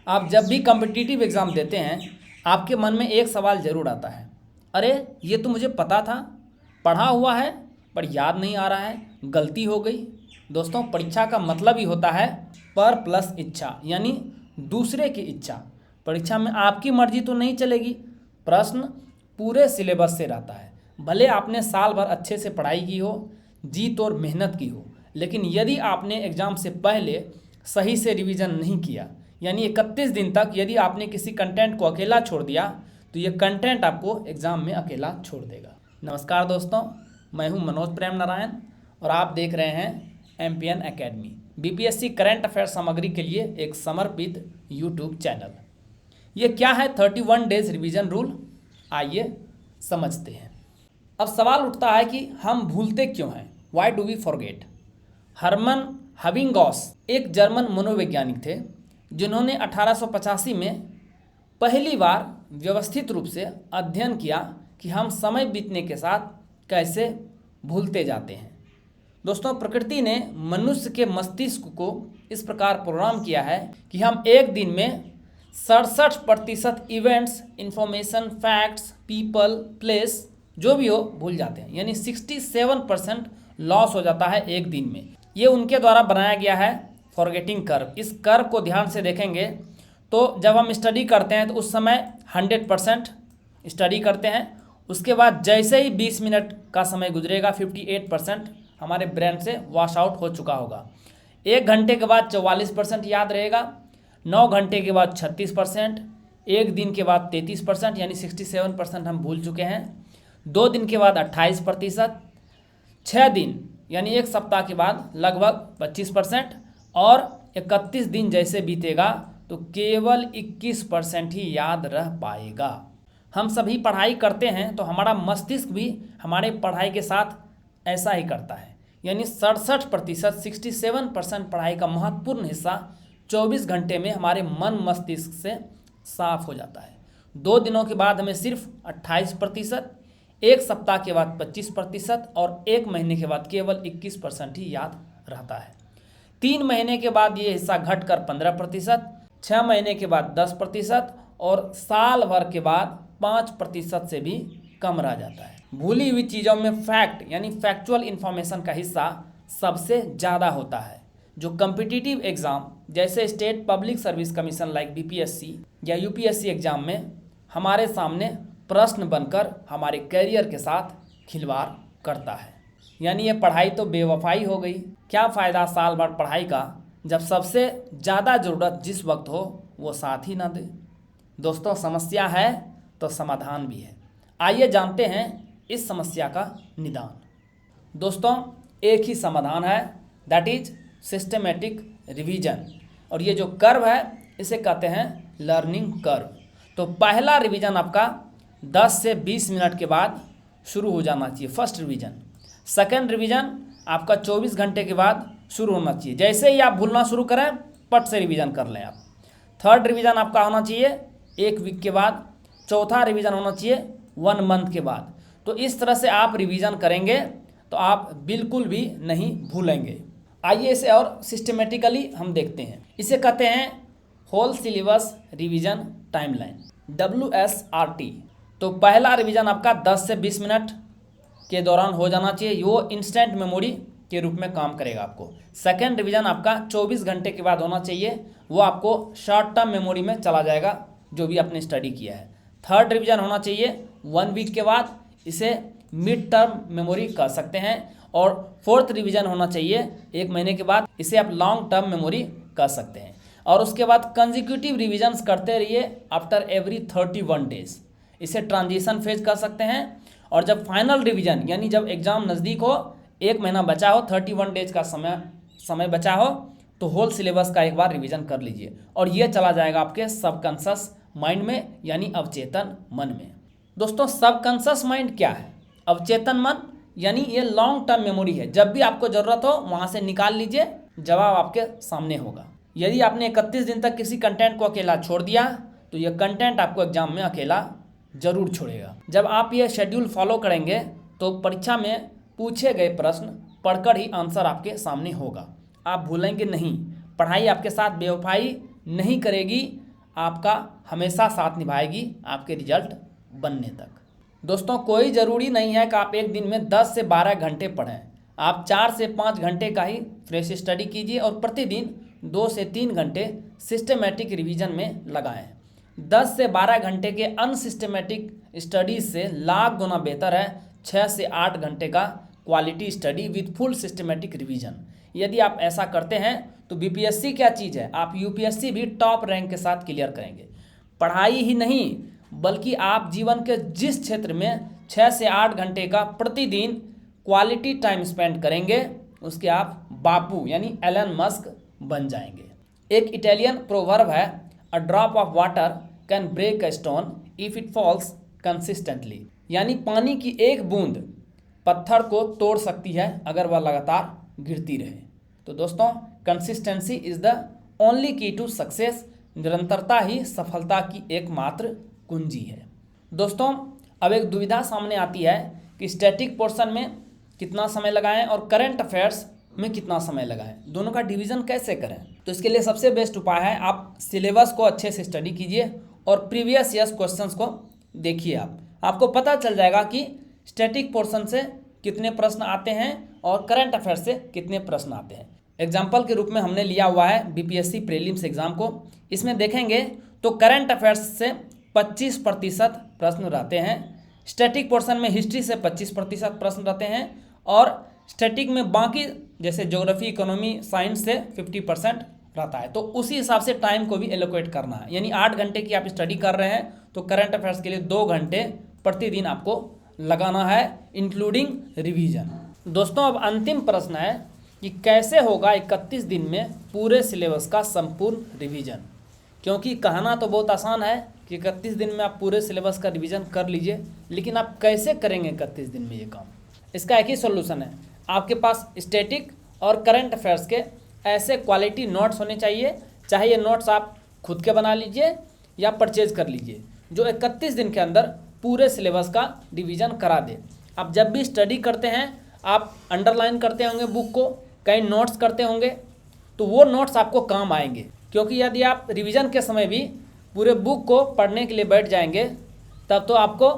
आप जब भी कॉम्पिटिटिव एग्ज़ाम देते हैं आपके मन में एक सवाल ज़रूर आता है, अरे ये तो मुझे पता था, पढ़ा हुआ है पर याद नहीं आ रहा है, गलती हो गई। दोस्तों, परीक्षा का मतलब ही होता है पर प्लस इच्छा, यानी दूसरे की इच्छा। परीक्षा में आपकी मर्जी तो नहीं चलेगी। प्रश्न पूरे सिलेबस से रहता है। भले आपने साल भर अच्छे से पढ़ाई की हो, जीत और मेहनत की हो, लेकिन यदि आपने एग्ज़ाम से पहले सही से रिवीजन नहीं किया, यानी 31 दिन तक यदि आपने किसी कंटेंट को अकेला छोड़ दिया, तो ये कंटेंट आपको एग्ज़ाम में अकेला छोड़ देगा। नमस्कार दोस्तों, मैं हूं मनोज प्रेम नारायण और आप देख रहे हैं MPN academy, BPSC current affair सामग्री के लिए एक समर्पित यूट्यूब चैनल। ये क्या है 31 डेज रिवीजन रूल, आइए समझते हैं। अब सवाल उठता है कि हम भूलते क्यों हैं, why do we forget. Hermann Ebbinghaus एक जर्मन मनोवैज्ञानिक थे जिन्होंने 1885 में पहली बार व्यवस्थित रूप से अध्ययन किया कि हम समय बीतने के साथ कैसे भूलते जाते हैं। दोस्तों, प्रकृति ने मनुष्य के मस्तिष्क को इस प्रकार प्रोग्राम किया है कि हम एक दिन में 67% events, information, facts, people, place जो भी हो भूल जाते हैं, यानी 67% लॉस हो जाता है एक दिन में। ये उनके द्वारा बनाया गया है फॉरगेटिंग कर्व। इस कर्व को ध्यान से देखेंगे तो जब हम स्टडी करते हैं तो उस समय 100% स्टडी करते हैं, उसके बाद जैसे ही 20 मिनट का समय गुजरेगा 58% हमारे ब्रेन से वॉश आउट हो चुका होगा। 1 घंटे के बाद 44% याद रहेगा, 9 घंटे के बाद 36%, 1 दिन के बाद 33%, यानी 67% हम भूल चुके हैं। 2 दिन के बाद 28%, 6 दिन यानी 1 सप्ताह के बाद लगभग 25%, और 31 दिन जैसे बीतेगा तो केवल 21% ही याद रह पाएगा। हम सभी पढ़ाई करते हैं तो हमारा मस्तिष्क भी हमारे पढ़ाई के साथ ऐसा ही करता है, यानी 67%, 67% पढ़ाई का महत्वपूर्ण हिस्सा 24 घंटे में हमारे मन मस्तिष्क से साफ हो जाता है। 2 दिनों के बाद हमें सिर्फ 28%, 1 सप्ताह के बाद 25% और 1 महीने के बाद केवल 21% ही याद रहता है। 3 महीने के बाद ये हिस्सा घटकर 15%, 6 महीने के बाद 10% और साल भर के बाद 5% से भी कम रह जाता है। भूली हुई चीज़ों में फैक्ट यानी फैक्चुअल इन्फॉर्मेशन का हिस्सा सबसे ज़्यादा होता है, जो कम्पिटिटिव एग्ज़ाम जैसे state public service commission like BPSC या यूपीएससी एग्ज़ाम में हमारे सामने प्रश्न बनकर हमारे करियर के साथ खिलवाड़ करता है। यानी ये पढ़ाई तो बेवफाई हो गई। क्या फ़ायदा साल भर पढ़ाई का जब सबसे ज़्यादा ज़रूरत जिस वक्त हो वो साथ ही ना दे। दोस्तों, समस्या है तो समाधान भी है। आइए जानते हैं इस समस्या का निदान। दोस्तों, एक ही समाधान है, दैट इज सिस्टमेटिक रिवीजन, और ये जो कर्व है इसे कहते हैं लर्निंग कर्व। तो पहला रिवीजन आपका 10 से 20 मिनट के बाद शुरू हो जाना चाहिए, फर्स्ट रिवीजन। सेकेंड रिवीजन आपका 24 घंटे के बाद शुरू होना चाहिए। जैसे ही आप भूलना शुरू करें पट से रिवीजन कर लें आप। थर्ड रिवीजन आपका होना चाहिए 1 वीक के बाद। चौथा रिवीजन होना चाहिए 1 मंथ के बाद। तो इस तरह से आप रिवीजन करेंगे तो आप बिल्कुल भी नहीं भूलेंगे। आइए इसे और सिस्टमेटिकली हम देखते हैं। इसे कहते हैं whole syllabus revision timeline, WSRT। तो पहला रिवीजन आपका 10 से 20 मिनट के दौरान हो जाना चाहिए, वो इंस्टेंट मेमोरी के रूप में काम करेगा आपको। सेकेंड रिवीजन आपका 24 घंटे के बाद होना चाहिए, वो आपको शॉर्ट टर्म मेमोरी में चला जाएगा जो भी आपने स्टडी किया है। थर्ड रिवीजन होना चाहिए 1 वीक के बाद, इसे मिड टर्म मेमोरी कह सकते हैं। और फोर्थ रिवीजन होना चाहिए 1 महीने के बाद, इसे आप लॉन्ग टर्म मेमोरी कह सकते हैं। और उसके बाद कंजिक्यूटिव रिवीजन्स करते रहिए आफ्टर एवरी 31 डेज, इसे ट्रांजिशन फेज कह सकते हैं। और जब फाइनल रिवीजन यानी जब एग्ज़ाम नज़दीक हो, 1 महीना बचा हो, 31 डेज का समय बचा हो, तो होल सिलेबस का एक बार रिवीजन कर लीजिए और ये चला जाएगा आपके सबकॉन्शियस माइंड में, यानी अवचेतन मन में। दोस्तों, सबकॉन्शियस माइंड क्या है? अवचेतन मन यानी ये लॉन्ग टर्म मेमोरी है। जब भी आपको ज़रूरत हो वहाँ से निकाल लीजिए, जवाब आपके सामने होगा। यदि आपने 31 दिन तक किसी कंटेंट को अकेला छोड़ दिया तो ये कंटेंट आपको एग्जाम में अकेला जरूर छोड़ेगा। जब आप ये शेड्यूल फॉलो करेंगे तो परीक्षा में पूछे गए प्रश्न पढ़कर ही आंसर आपके सामने होगा, आप भूलेंगे नहीं। पढ़ाई आपके साथ बेवफाई नहीं करेगी, आपका हमेशा साथ निभाएगी आपके रिजल्ट बनने तक। दोस्तों, कोई ज़रूरी नहीं है कि आप एक दिन में 10 से 12 घंटे पढ़ें। आप 4 से 5 घंटे का ही फ्रेश स्टडी कीजिए और प्रतिदिन 2 से 3 घंटे सिस्टमेटिक रिवीजन में लगाएं। 10 से 12 घंटे के अनसिस्टमेटिक स्टडीज से लाख गुना बेहतर है 6 से 8 घंटे का quality study with full systematic revision. यदि आप ऐसा करते हैं तो बीपीएससी क्या चीज़ है, आप यूपीएससी भी टॉप रैंक के साथ क्लियर करेंगे। पढ़ाई ही नहीं बल्कि आप जीवन के जिस क्षेत्र में 6 से 8 घंटे का प्रतिदिन क्वालिटी टाइम स्पेंड करेंगे उसके आप बापू यानी एलन मस्क बन जाएंगे। एक इटालियन प्रोवर्ब है, a drop of water can break a stone if it falls consistently, यानी पानी की एक बूंद पत्थर को तोड़ सकती है अगर वह लगातार गिरती रहे। तो दोस्तों, कंसिस्टेंसी इज द ओनली की टू सक्सेस। निरंतरता ही सफलता की एकमात्र कुंजी है। दोस्तों, अब एक दुविधा सामने आती है कि स्टैटिक पोर्शन में कितना समय लगाएं और करंट अफेयर्स में कितना समय लगाएं, दोनों का डिवीज़न कैसे करें। तो इसके लिए सबसे बेस्ट उपाय है आप सिलेबस को अच्छे से स्टडी कीजिए और प्रीवियस ईयर्स क्वेश्चंस को देखिए। आपको पता चल जाएगा कि स्टैटिक पोर्शन से कितने प्रश्न आते हैं और करंट अफेयर्स से कितने प्रश्न आते हैं। एग्जाम्पल के रूप में हमने लिया हुआ है बीपीएससी प्रीलिम्स एग्जाम को। इसमें देखेंगे तो करंट अफेयर्स से 25% प्रश्न रहते हैं, स्टैटिक पोर्शन में हिस्ट्री से 25% प्रश्न रहते हैं और स्टैटिक में बाकी जैसे ज्योग्राफी, इकोनॉमी, साइंस से 50% रहता है। तो उसी हिसाब से टाइम को भी एलोकेट करना है, यानी 8 घंटे की आप स्टडी कर रहे हैं तो करंट अफेयर्स के लिए 2 घंटे प्रतिदिन आपको लगाना है इंक्लूडिंग रिवीजन। दोस्तों, अब अंतिम प्रश्न है कि कैसे होगा 31 दिन में पूरे सिलेबस का संपूर्ण रिवीजन। क्योंकि कहना तो बहुत आसान है कि 31 दिन में आप पूरे सिलेबस का रिवीजन कर लीजिए, लेकिन आप कैसे करेंगे 31 दिन में ये काम। इसका एक ही सॉल्यूशन है, आपके पास स्टैटिक और करंट अफेयर्स के ऐसे क्वालिटी नोट्स होने चाहिए, चाहे ये नोट्स आप खुद के बना लीजिए या परचेज कर लीजिए, जो 31 दिन के अंदर पूरे सिलेबस का रिवीजन करा दे। आप जब भी स्टडी करते हैं आप अंडरलाइन करते होंगे बुक को, कई नोट्स करते होंगे, तो वो नोट्स आपको काम आएंगे। क्योंकि यदि आप रिवीजन के समय भी पूरे बुक को पढ़ने के लिए बैठ जाएंगे तब तो आपको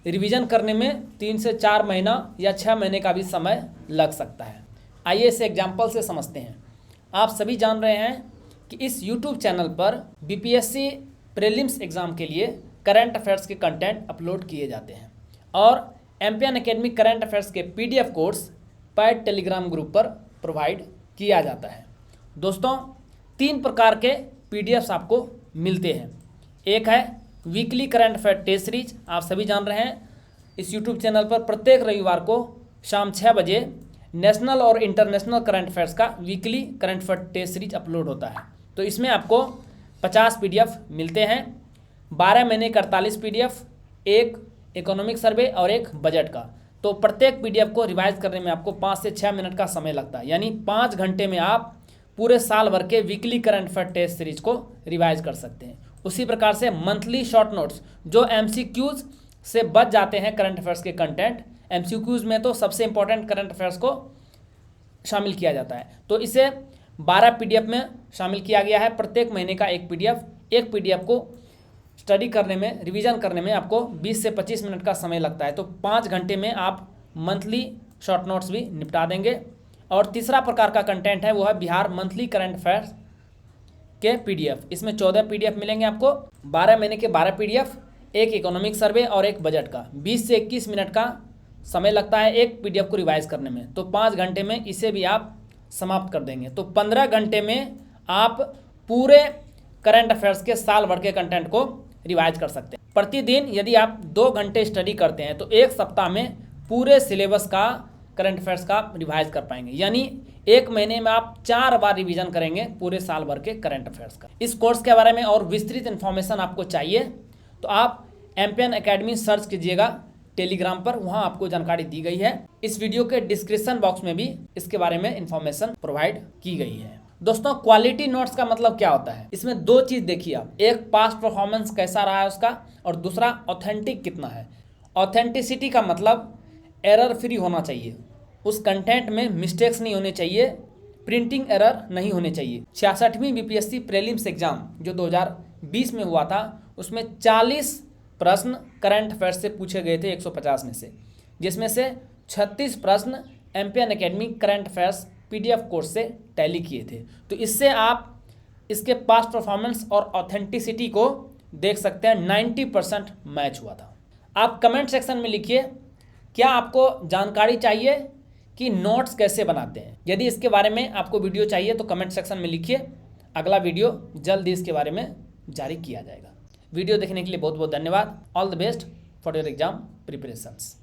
रिवीजन करने में 3 से 4 महीना या 6 महीने का भी समय लग सकता है। आइए इसे एग्जाम्पल से समझते हैं। आप सभी जान रहे हैं कि इस यूट्यूब चैनल पर बीपीएससी प्रीलिम्स एग्ज़ाम के लिए करंट अफेयर्स के कंटेंट अपलोड किए जाते हैं और एमपीएन एकेडमी करंट अफेयर्स के PDF course pad Telegram group पर प्रोवाइड किया जाता है। दोस्तों, 3 प्रकार के पीडीएफ्स आपको मिलते हैं। एक है weekly current affair test series, आप सभी जान रहे हैं इस यूट्यूब चैनल पर प्रत्येक रविवार को शाम 6 बजे नेशनल और इंटरनेशनल करंट अफेयर्स का weekly current affair test series upload होता है। तो इसमें आपको 50 पीडीएफ मिलते हैं, 12 महीने का 48 पीडीएफ, एक इकोनॉमिक सर्वे और एक बजट का। तो प्रत्येक पीडीएफ को रिवाइज करने में आपको 5 से 6 मिनट का समय लगता है, यानी 5 घंटे में आप पूरे साल भर के weekly current affair test series को रिवाइज कर सकते हैं। उसी प्रकार से मंथली शॉर्ट नोट्स जो एमसीक्यूज से बच जाते हैं करंट अफेयर्स के कंटेंट, एमसीक्यूज में तो सबसे इंपॉर्टेंट करंट अफेयर्स को शामिल किया जाता है, तो इसे 12 पीडीएफ में शामिल किया गया है। प्रत्येक महीने का एक पीडीएफ को स्टडी करने में, रिवीजन करने में आपको 20 से 25 मिनट का समय लगता है। तो 5 घंटे में आप मंथली शॉर्ट नोट्स भी निपटा देंगे। और तीसरा प्रकार का कंटेंट है वो है बिहार मंथली करंट अफेयर्स के पीडीएफ। इसमें 14 पीडीएफ मिलेंगे आपको, 12 महीने के 12 पीडीएफ, एक इकोनॉमिक सर्वे और एक बजट का। 20 से 21 मिनट का समय लगता है एक पीडीएफ को रिवाइज करने में, तो 5 घंटे में इसे भी आप समाप्त कर देंगे। तो 15 घंटे में आप पूरे करंट अफेयर्स के साल भर के कंटेंट को रिवाइज कर सकते हैं। प्रतिदिन यदि आप 2 घंटे स्टडी करते हैं तो एक सप्ताह में पूरे सिलेबस का करंट अफेयर्स का रिवाइज कर पाएंगे, यानी एक महीने में आप 4 बार रिवीजन करेंगे पूरे साल भर के करंट अफेयर्स का। इस कोर्स के बारे में और विस्तृत इन्फॉर्मेशन आपको चाहिए तो आप एमपीएन एकेडमी सर्च कीजिएगा टेलीग्राम पर, वहां आपको जानकारी दी गई है। इस वीडियो के डिस्क्रिप्शन बॉक्स में भी इसके बारे में इन्फॉर्मेशन प्रोवाइड की गई है। दोस्तों, क्वालिटी नोट्स का मतलब क्या होता है? इसमें 2 चीज देखिए आप, एक पास्ट परफॉर्मेंस कैसा रहा है उसका, और दूसरा ऑथेंटिक कितना है। ऑथेंटिसिटी का मतलब एरर फ्री होना चाहिए, उस कंटेंट में मिस्टेक्स नहीं होने चाहिए, प्रिंटिंग एरर नहीं होने चाहिए। 66वीं बीपीएससी प्रीलिम्स एग्जाम जो 2020 में हुआ था उसमें 40 प्रश्न करंट अफेयर्स से पूछे गए थे 150 में से, जिसमें से 36 प्रश्न MPN academy current affairs PDF course से टैली किए थे। तो इससे आप इसके पास्ट परफॉर्मेंस और ऑथेंटिसिटी को देख सकते हैं, 90% मैच हुआ था। आप कमेंट सेक्शन में लिखिए क्या आपको जानकारी चाहिए कि नोट्स कैसे बनाते हैं। यदि इसके बारे में आपको वीडियो चाहिए तो कमेंट सेक्शन में लिखिए, अगला वीडियो जल्द ही इसके बारे में जारी किया जाएगा। वीडियो देखने के लिए बहुत बहुत धन्यवाद। All the best for your exam preparations.